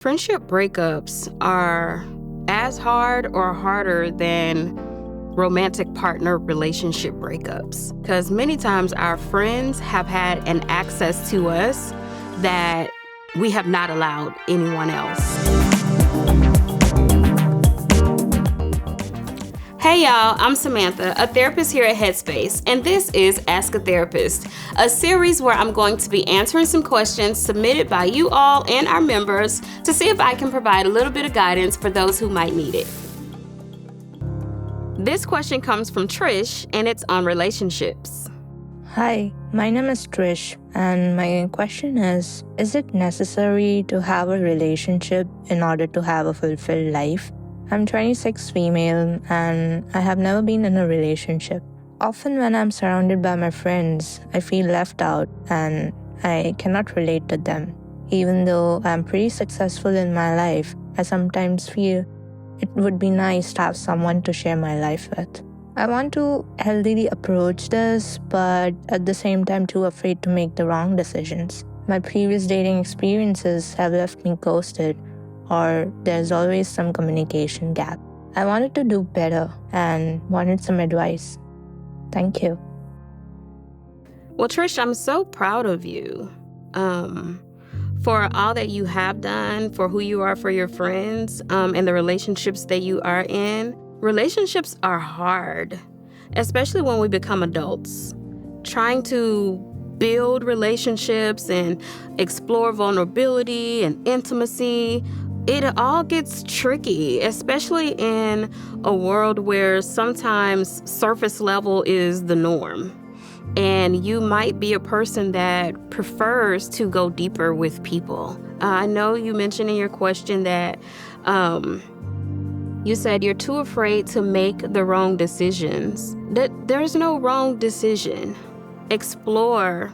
Friendship breakups are as hard or harder than romantic partner relationship breakups, because many times our friends have had an access to us that we have not allowed anyone else. Hey y'all, I'm Samantha, a therapist here at Headspace, and this is Ask a Therapist, a series where I'm going to be answering some questions submitted by you all and our members to see if I can provide a little bit of guidance for those who might need it. This question comes from Trish, and it's on relationships. Hi, my name is Trish, and my question is it necessary to have a relationship in order to have a fulfilled life? I'm 26 female, and I have never been in a relationship. Often when I'm surrounded by my friends, I feel left out and I cannot relate to them. Even though I'm pretty successful in my life, I sometimes feel it would be nice to have someone to share my life with. I want to healthily approach this, but at the same time too afraid to make the wrong decisions. My previous dating experiences have left me ghosted, or there's always some communication gap. I wanted to do better and wanted some advice. Thank you. Well, Trish, I'm so proud of you for all that you have done, for who you are for your friends, and the relationships that you are in. Relationships are hard, especially when we become adults. Trying to build relationships and explore vulnerability and intimacy, it all gets tricky, especially in a world where sometimes surface level is the norm. And you might be a person that prefers to go deeper with people. I know you mentioned in your question that you said you're too afraid to make the wrong decisions. There's no wrong decision. Explore.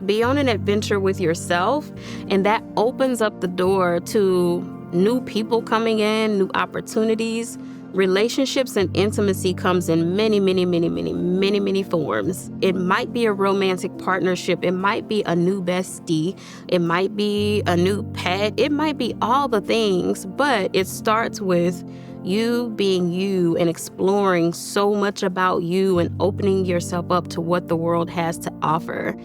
Be on an adventure with yourself, and that opens up the door to new people coming in, new opportunities. Relationships and intimacy comes in many forms. It might be a romantic partnership. It might be a new bestie. It might be a new pet. It might be all the things, but it starts with you being you and exploring so much about you and opening yourself up to what the world has to offer.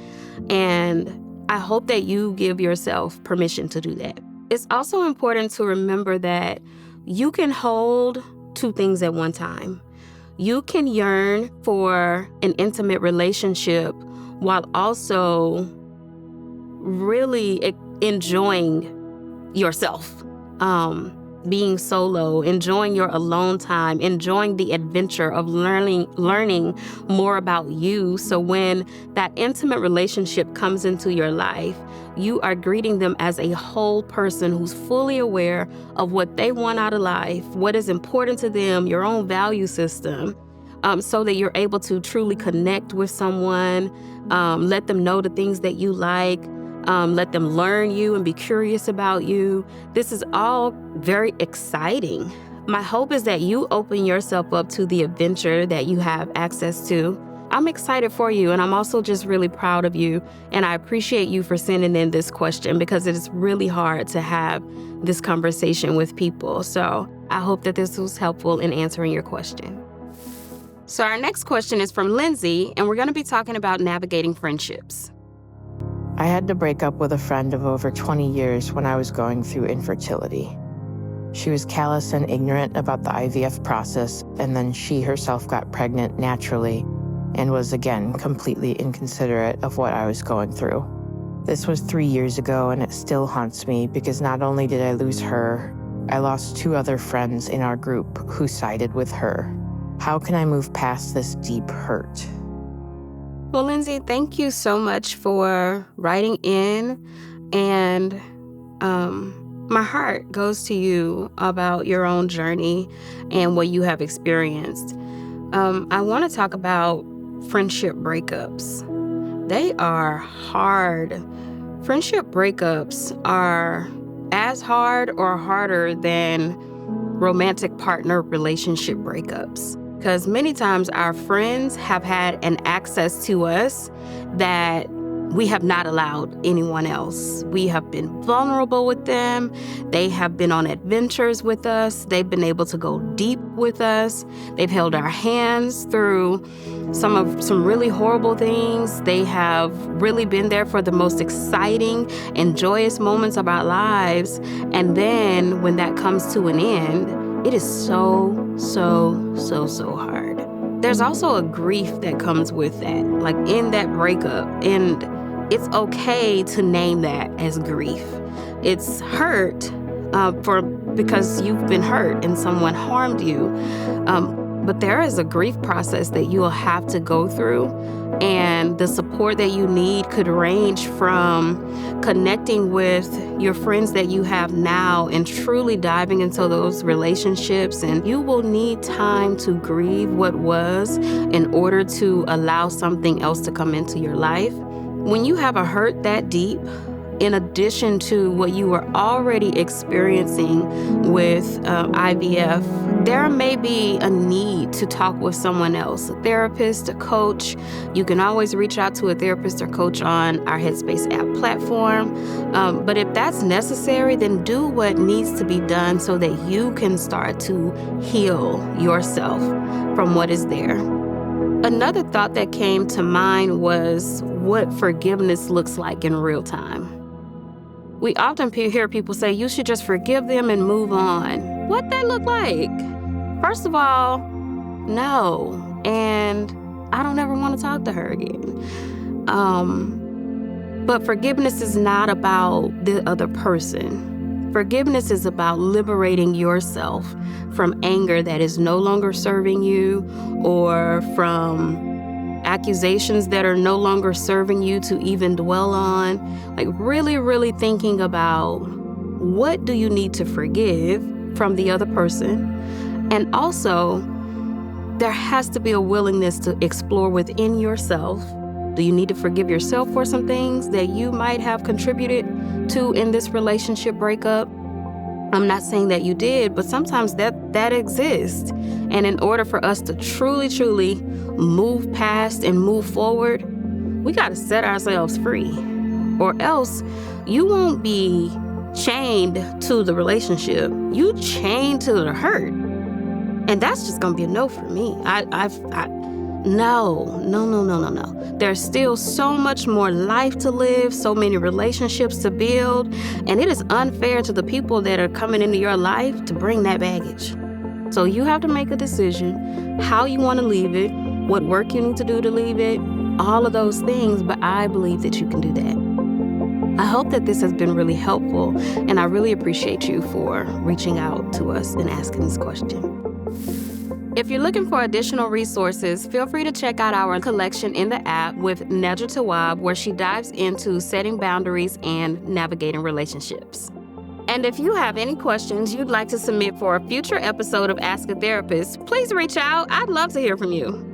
And I hope that you give yourself permission to do that. It's also important to remember that you can hold two things at one time. You can yearn for an intimate relationship while also really enjoying yourself. Being solo, enjoying your alone time, enjoying the adventure of learning more about you. So when that intimate relationship comes into your life, you are greeting them as a whole person who's fully aware of what they want out of life, what is important to them, your own value system, so that you're able to truly connect with someone, let them know the things that you like, let them learn you and be curious about you. This is all very exciting. My hope is that you open yourself up to the adventure that you have access to. I'm excited for you, and I'm also just really proud of you, and I appreciate you for sending in this question because it is really hard to have this conversation with people. So I hope that this was helpful in answering your question. So our next question is from Lindsay, and we're going to be talking about navigating friendships. I had to break up with a friend of over 20 years when I was going through infertility. She was callous and ignorant about the IVF process, and then she herself got pregnant naturally and was again completely inconsiderate of what I was going through. This was 3 years ago, and it still haunts me because not only did I lose her, I lost 2 other friends in our group who sided with her. How can I move past this deep hurt? Well, Lindsay, thank you so much for writing in, and my heart goes to you about your own journey and what you have experienced. I want to talk about friendship breakups. They are hard. Friendship breakups are as hard or harder than romantic partner relationship breakups. Because many times our friends have had an access to us that we have not allowed anyone else. We have been vulnerable with them. They have been on adventures with us. They've been able to go deep with us. They've held our hands through some really horrible things. They have really been there for the most exciting and joyous moments of our lives. And then when that comes to an end, it is so hard. There's also a grief that comes with that, like in that breakup. And it's okay to name that as grief. It's hurt because you've been hurt and someone harmed you. But there is a grief process that you will have to go through. And the support that you need could range from connecting with your friends that you have now and truly diving into those relationships. And you will need time to grieve what was in order to allow something else to come into your life. When you have a hurt that deep, in addition to what you were already experiencing with IVF, there may be a need to talk with someone else, a therapist, a coach. You can always reach out to a therapist or coach on our Headspace app platform. But if that's necessary, then do what needs to be done so that you can start to heal yourself from what is there. Another thought that came to mind was what forgiveness looks like in real time. We often hear people say, you should just forgive them and move on. What that look like? First of all, no. And I don't ever want to talk to her again. But forgiveness is not about the other person. Forgiveness is about liberating yourself from anger that is no longer serving you, or from accusations that are no longer serving you to even dwell on. Like really thinking about what do you need to forgive from the other person. And also, there has to be a willingness to explore within yourself. Do you need to forgive yourself for some things that you might have contributed to in this relationship breakup? I'm not saying that you did, but sometimes that exists. And in order for us to truly move past and move forward, we got to set ourselves free. Or else you won't be chained to the relationship. You chained to the hurt. And that's just going to be a no for me. No. There's still so much more life to live, so many relationships to build, and it is unfair to the people that are coming into your life to bring that baggage. So you have to make a decision how you want to leave it, what work you need to do to leave it, all of those things, but I believe that you can do that. I hope that this has been really helpful, and I really appreciate you for reaching out to us and asking this question. If you're looking for additional resources, feel free to check out our collection in the app with Nedra Tawwab, where she dives into setting boundaries and navigating relationships. And if you have any questions you'd like to submit for a future episode of Ask a Therapist, please reach out. I'd love to hear from you.